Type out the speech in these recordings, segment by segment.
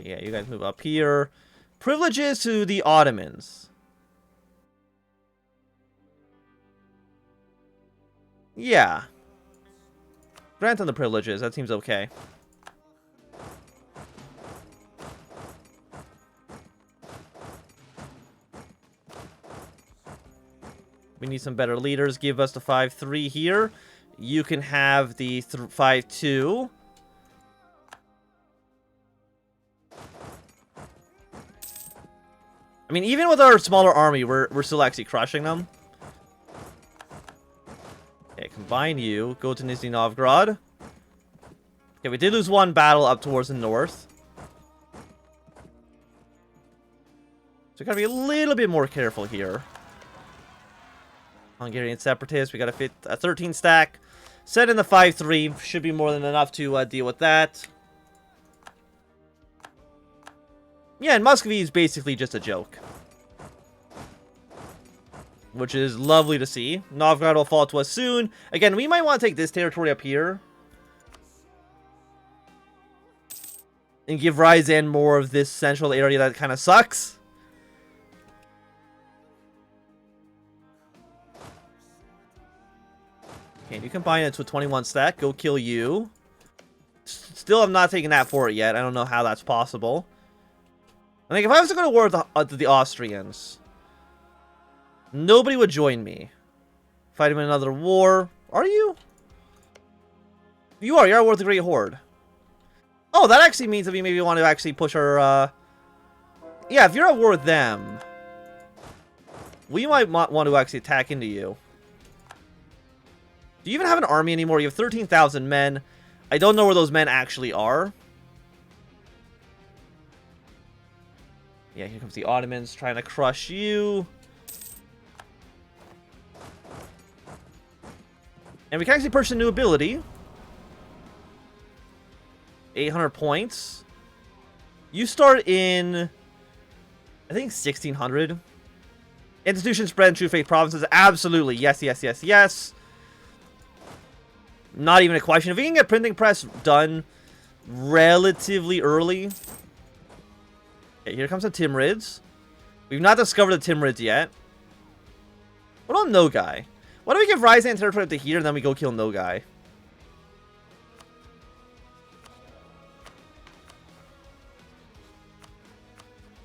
Okay, yeah, you guys move up here. Privileges to the Ottomans. Yeah. Grant them the privileges. That seems okay. We need some better leaders. Give us the 5-3 here. You can have the 5-2. I mean, even with our smaller army, we're still actually crushing them. Okay, combine you. Go to Nizhny Novgorod. Okay, we did lose one battle up towards the north. So we gotta be a little bit more careful here. Hungarian separatists, we gotta fit a 13 stack. Set in the 5-3, should be more than enough to deal with that. Yeah, and Muscovy is basically just a joke. Which is lovely to see. Novgorod will fall to us soon. Again, we might want to take this territory up here. And give Ryazan more of this central area that kind of sucks. Okay, you combine it to a 21 stack. Go kill you. Still have not taken that fort yet. I don't know how that's possible. I think if I was to go to war with the Austrians, nobody would join me. Fight him in another war. Are you? You are. You're at war with the Great Horde. Oh, that actually means that we maybe want to actually push our, yeah, if you're at war with them, we might want to actually attack into you. Do you even have an army anymore? You have 13,000 men. I don't know where those men actually are. Yeah, here comes the Ottomans trying to crush you. And we can actually purchase a new ability. 800 points. You start in, I think, 1600. Institution spread in True Faith provinces. Absolutely. Yes, yes, yes, yes. Not even a question. If we can get printing press done relatively early. Okay, here comes the Timurids. We've not discovered the Timurids yet. What about Nogai? Why don't we give Ryazan territory up to here and then we go kill Nogai?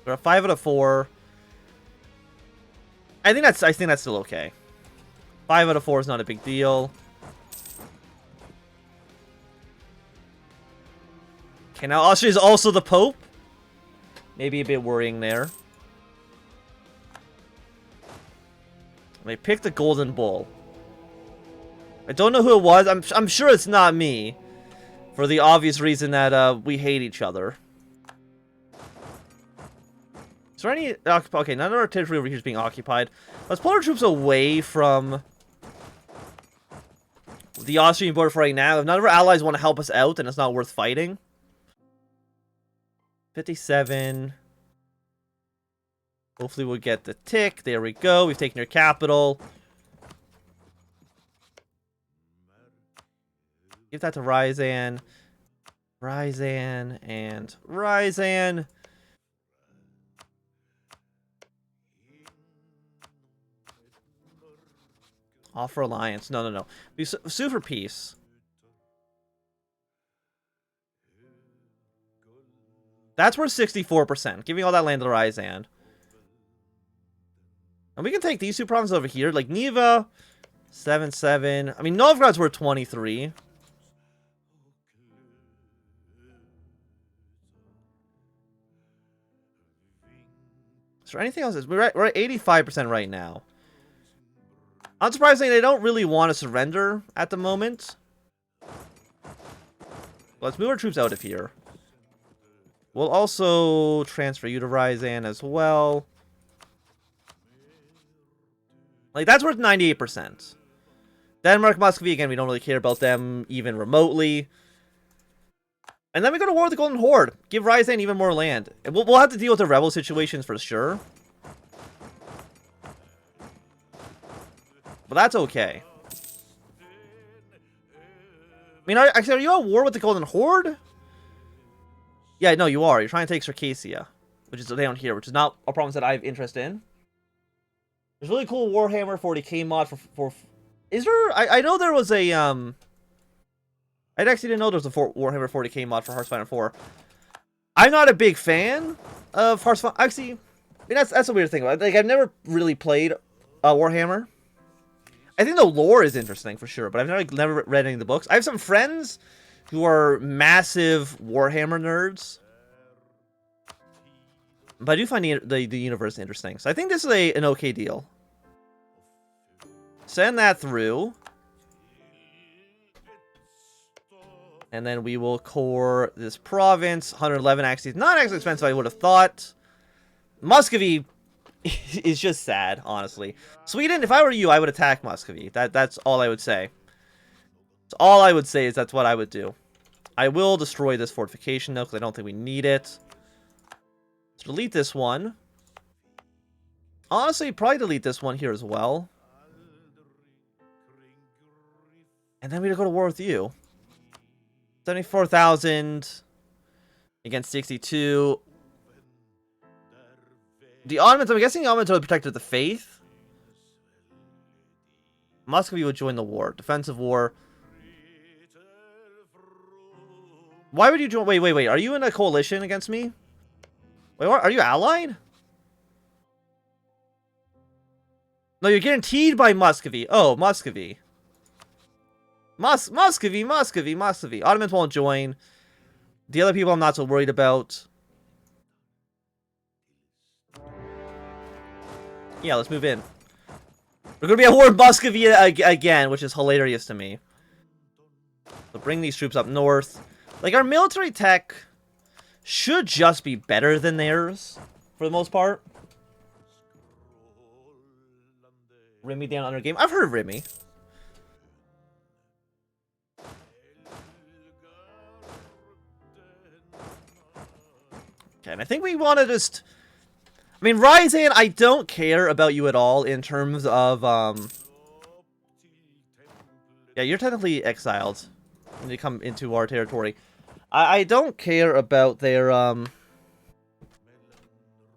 We're at 5 out of 4. I think that's still okay. 5 out of 4 is not a big deal. Okay, now Austria is also the Pope. Maybe a bit worrying there. They picked the Golden Bull. I don't know who it was. I'm sure it's not me. For the obvious reason that we hate each other. Is there any... Okay, none of our territory over here is being occupied. Let's pull our troops away from the Austrian border for right now. If none of our allies want to help us out, then it's not worth fighting. 57. Hopefully we'll get the tick. There we go. We've taken your capital. Give that to Ryazan. Ryazan and Ryazan. Offer alliance. No, no, no. We sue for peace. That's worth 64%. Giving all that land to Ryazan. And we can take these two provinces over here. Like Neva, 7-7. I mean, Novgorod's worth 23. Is there anything else? We're at 85% right now. Unsurprisingly, they don't really want to surrender at the moment. Let's move our troops out of here. We'll also transfer you to Ryazan as well. Like, that's worth 98%. Denmark, Muscovy, again, we don't really care about them even remotely. And then we go to war with the Golden Horde. Give Ryazan even more land. And we'll have to deal with the rebel situations for sure. But that's okay. I mean, actually, are you at war with the Golden Horde? Yeah, no, you are. You're trying to take Circassia, which is down here, which is not a province that I have interest in. There's a really cool Warhammer 40k mod for is there? I know there was a I actually didn't know there was a Warhammer 40k mod for Hearthstone 4. I'm not a big fan of Hearthstone. Actually, I mean, that's a weird thing. Like, I've never really played Warhammer. I think the lore is interesting for sure, but I've never read any of the books. I have some friends who are massive Warhammer nerds, but I do find the universe interesting. So I think this is an okay deal. Send that through. And then we will core this province. 111 actually is not as expensive as I would have thought. Muscovy is just sad, honestly. Sweden, if I were you, I would attack Muscovy. That's all I would say. So all I would say is that's what I would do. I will destroy this fortification, though, because I don't think we need it. Let's delete this one. Honestly, probably delete this one here as well. And then we'd go to war with you. 74,000 against 62. The Ottomans, I'm guessing the Ottomans are the protector of the faith. Muscovy would join the war. Defensive war. Why would you join? Wait. Are you in a coalition against me? Wait, what? Are you allied? No, you're guaranteed by Muscovy. Oh, Muscovy. Muscovy. Ottomans won't join. The other people I'm not so worried about. Yeah, let's move in. We're gonna be at war with Muscovy again, which is hilarious to me. So bring these troops up north. Like, our military tech should just be better than theirs, for the most part. Remy down under game. I've heard of Remy. Okay, and I think we want to just... I mean, Ryzan, I don't care about you at all in terms of, yeah, you're technically exiled when you come into our territory. I don't care about their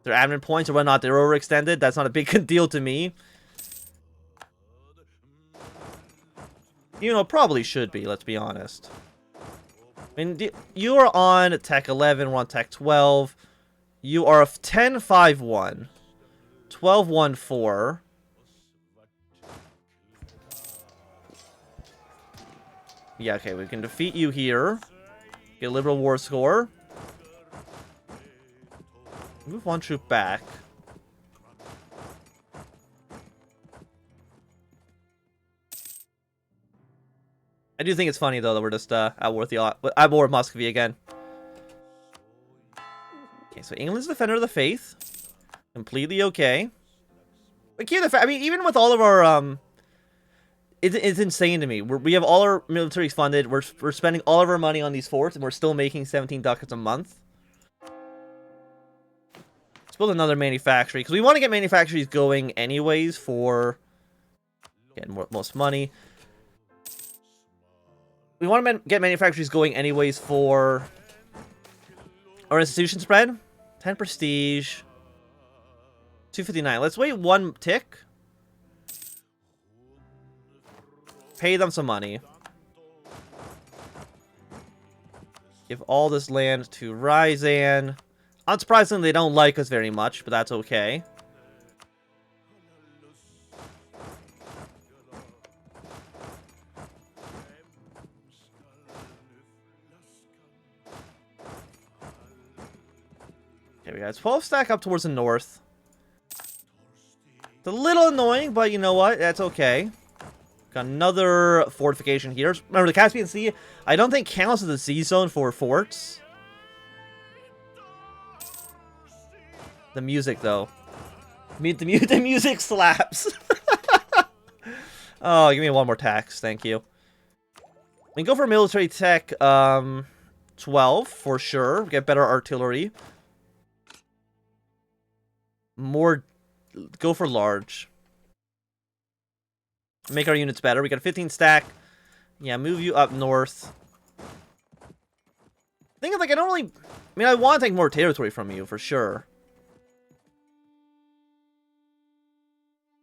admin points or whatnot. They're overextended. That's not a big deal to me. You know, probably should be, let's be honest. I mean, you are on Tech 11, we're on Tech 12. You are 10-5-1. 12-1-4. Yeah, okay, we can defeat you here. Get a liberal war score. Move one troop back. I do think it's funny though that we're just at war with Muscovy again. Okay, so England's defender of the faith, completely okay. But keep I mean, even with all of our it's insane to me. We have all our militaries funded. We're spending all of our money on these forts, and we're still making 17 ducats a month. Let's build another manufactory because we want to get manufactories going anyways for getting most money. We want to get manufactories going anyways for our institution spread. 10 prestige. 259. Let's wait one tick. Pay them some money. Give all this land to Ryzan. Unsurprisingly, they don't like us very much, but that's okay. Okay, we got 12 stack up towards the north. It's a little annoying, but you know what? That's okay. Got another fortification here. Remember, the Caspian Sea, I don't think counts as a sea zone for forts. The music, though. The music slaps. Oh, give me one more tax. Thank you. We can go for military tech 12 for sure. Get better artillery. More... Go for large. Make our units better. We got a 15 stack. Yeah, move you up north. Thing is, like, I don't really... I mean, I want to take more territory from you, for sure.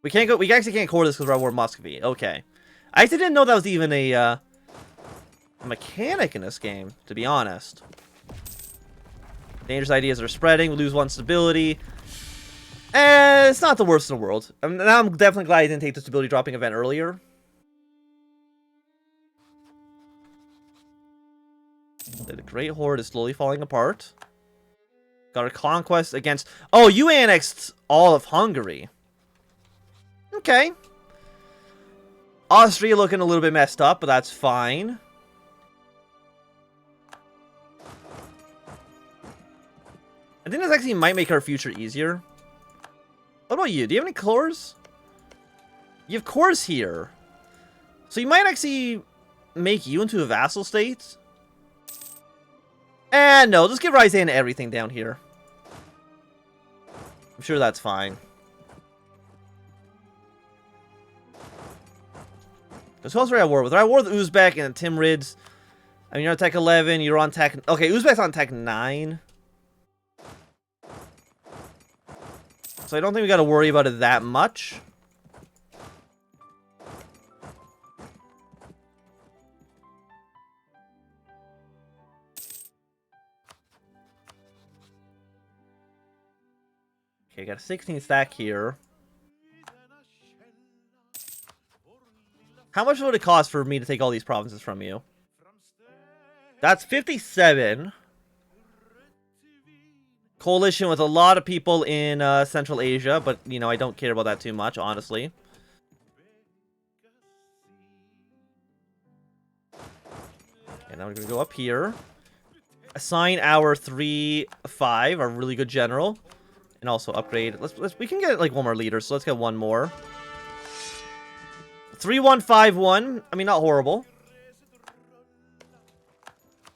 We can't go... We actually can't core this because we're at war with Muscovy. Okay. I actually didn't know that was even a mechanic in this game, to be honest. Dangerous ideas are spreading. We lose one stability. And it's not the worst in the world. Now I'm definitely glad I didn't take the stability dropping event earlier. The Great Horde is slowly falling apart. Got our conquest against... Oh, you annexed all of Hungary. Okay. Austria looking a little bit messed up, but that's fine. I think this actually might make our future easier. What about you? Do you have any cores? You have cores here. So you might actually make you into a vassal state. And no, just give Ryzan everything down here. I'm sure that's fine. Because who else are we at war with? We're at war with Uzbek and Timurids. I mean, you're on tech 11, you're on tech... Okay, Uzbek's on tech 9. So I don't think we got to worry about it that much. Okay, got a 16 stack here. How much would it cost for me to take all these provinces from you? That's 57. Coalition with a lot of people in Central Asia, but, you know, I don't care about that too much, honestly. And now we're going to go up here. Assign our 3-5, our really good general. And also upgrade. We can get, like, one more leader, so let's get one more. 3-1-5-1. I mean, not horrible.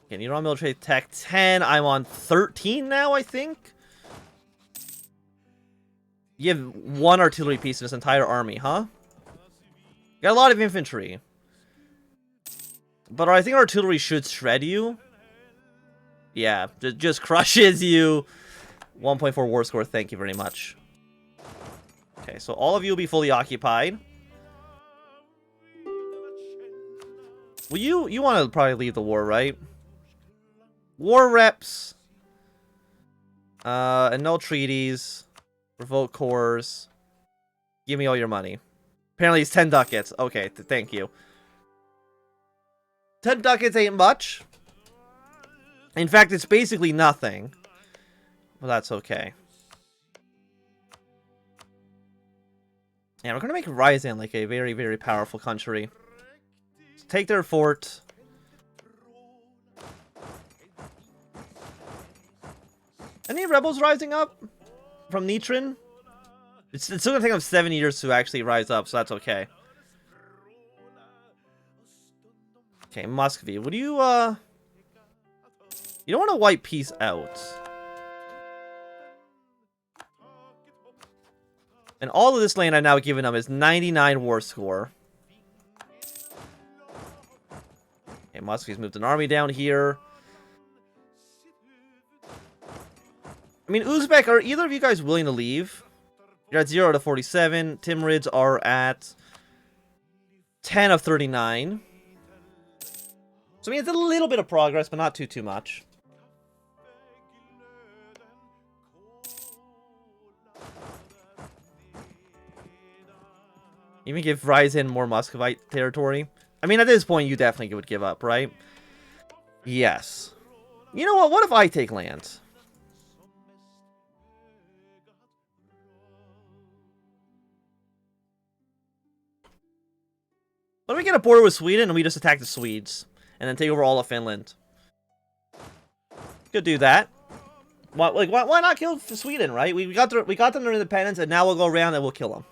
Okay, you're on military tech 10. I'm on 13 now, I think. You have one artillery piece in this entire army, huh? Got a lot of infantry. But I think artillery should shred you. Yeah, it just crushes you. 1.4 war score, thank you very much. Okay, so all of you will be fully occupied. Well, you want to probably leave the war, right? War reps. Annul treaties. Revoke cores. Give me all your money. Apparently it's 10 ducats. Okay, thank you. 10 ducats ain't much. In fact, it's basically nothing. But that's okay. Yeah, we're gonna make Ryzan like a very, very powerful country. Let's take their fort. Any rebels rising up from Nitrin? It's still gonna take them 7 years to actually rise up, so that's okay. Okay, Muscovy, would you, you don't want to wipe peace out. And all of this land I've now given them is 99 war score. Okay, Muscovy's moved an army down here. I mean, Uzbek, are either of you guys willing to leave? You're at 0 out of 47. Timurids are at 10 of 39. So, I mean, it's a little bit of progress, but not too much. Even give Ryzan more Muscovite territory. I mean, at this point, you definitely would give up, right? Yes. You know what? What if I take land? What if we get a border with Sweden and we just attack the Swedes? And then take over all of Finland? Could do that. Why not kill Sweden, right? We got them their independence, and now we'll go around and we'll kill them.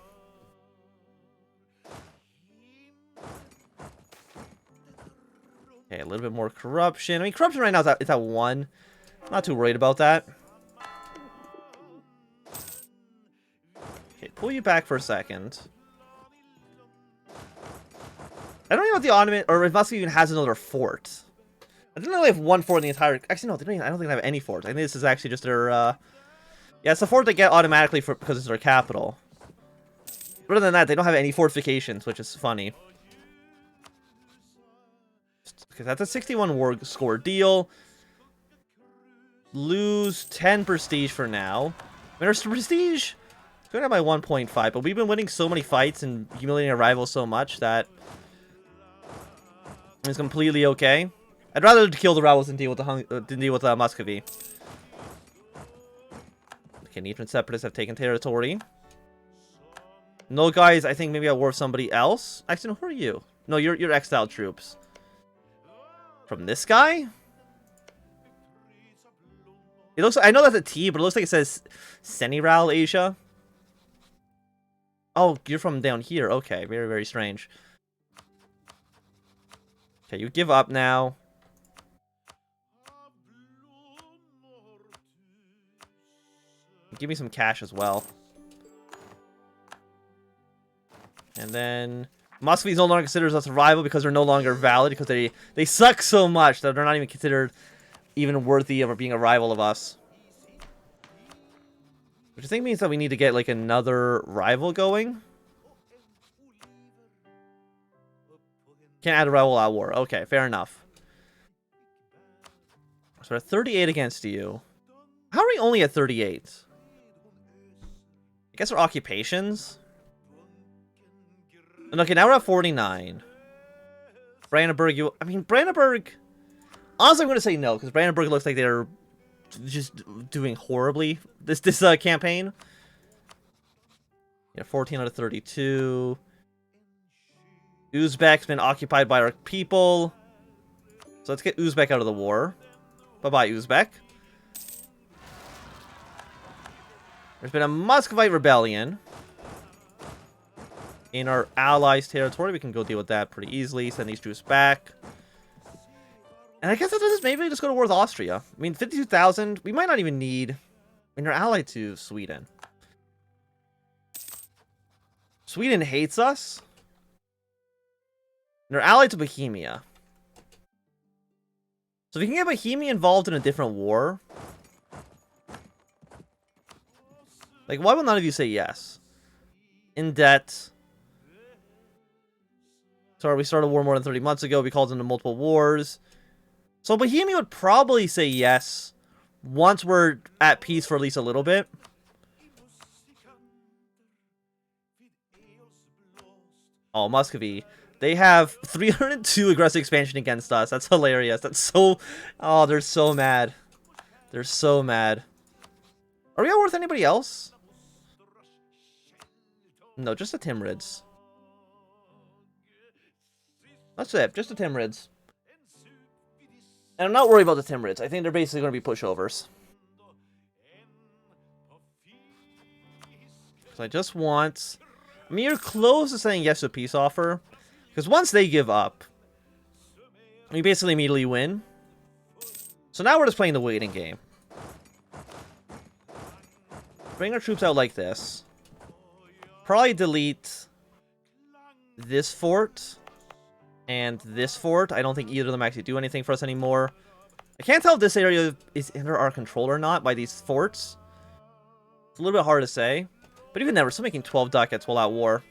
Okay, a little bit more corruption. I mean, corruption right now is at 1. Not too worried about that. Okay, pull you back for a second. I don't even know if the Ottoman, or if Muscovy even has another fort. I think they only have one fort in the entire... Actually, no, I don't think they have any forts. I think this is actually just their... Yeah, it's the fort they get automatically because it's their capital. But other than that, they don't have any fortifications, which is funny. Because that's a 61 war score deal. Lose 10 prestige for now. I mean, our prestige... It's going down by 1.5, but we've been winning so many fights and humiliating our rivals so much that... It's completely okay. I'd rather kill the rebels than deal with Muscovy. Okay, Neutron Separatists have taken territory. No, guys, I think maybe I'll war with somebody else. Actually, no, who are you? No, you're exiled troops. From this guy? It looks. I know that's a T, but it looks like it says Seniral Asia. Oh, you're from down here. Okay, very, very strange. Okay, you give up now. Give me some cash as well. And then Muscovy no longer considers us a rival because they're no longer valid because they suck so much that they're not even considered even worthy of being a rival of us. Which I think means that we need to get like another rival going. Can't add a rival at war. Okay, fair enough. So we're at 38 against you. How are we only at 38? I guess our occupations. And okay, now we're at 49. Brandenburg, I mean, Brandenburg... Honestly, I'm going to say no, because Brandenburg looks like they're just doing horribly this campaign. Yeah, 14 out of 32. Uzbek's been occupied by our people. So let's get Uzbek out of the war. Bye-bye, Uzbek. There's been a Muscovite rebellion in our allies' territory. We can go deal with that pretty easily. Send these troops back. And I guess after this, maybe we just go to war with Austria. I mean, 52,000. We might not even need... I mean, they're allied to Sweden. Sweden hates us. And they're allied to Bohemia. So if we can get Bohemia involved in a different war... Like, why will none of you say yes? In debt. Sorry, we started a war more than 30 months ago. We called into multiple wars. So Bohemia would probably say yes once we're at peace for at least a little bit. Oh, Muscovy. They have 302 aggressive expansion against us. That's hilarious. That's so... Oh, they're so mad. They're so mad. Are we at war with anybody else? No, just the Timurids. That's it. Just the Timurids. And I'm not worried about the Timurids. I think they're basically going to be pushovers. So I just want... I mean, you're close to saying yes to a peace offer. Because once they give up, we basically immediately win. So now we're just playing the waiting game. Bring our troops out like this. Probably delete this fort and this fort. I don't think either of them actually do anything for us anymore. I can't tell if this area is under our control or not by these forts. It's a little bit hard to say. But even then, we're still making 12 ducats while at war.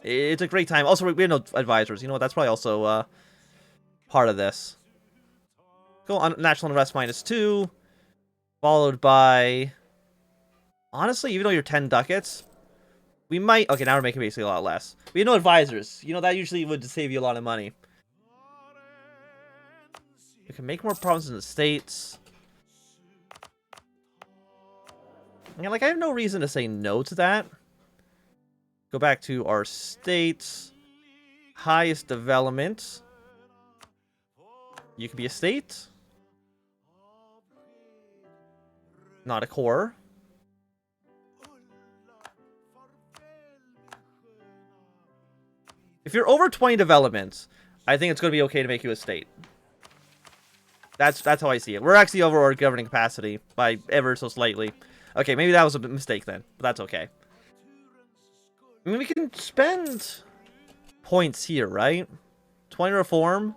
It's a great time. Also, we have no advisors. You know what? That's probably also part of this. Go on national unrest -2. Followed by... Honestly, even though you're 10 ducats, we might... Okay, now we're making basically a lot less. We have no advisors. You know, that usually would save you a lot of money. We can make more provinces in the States. Yeah, like, I have no reason to say no to that. Go back to our states. Highest development. You can be a state. Not a core. If you're over 20 developments, I think it's going to be okay to make you a state. That's how I see it. We're actually over our governing capacity by ever so slightly. Okay, maybe that was a mistake then, but that's okay. I mean, we can spend points here, right? 20 reform.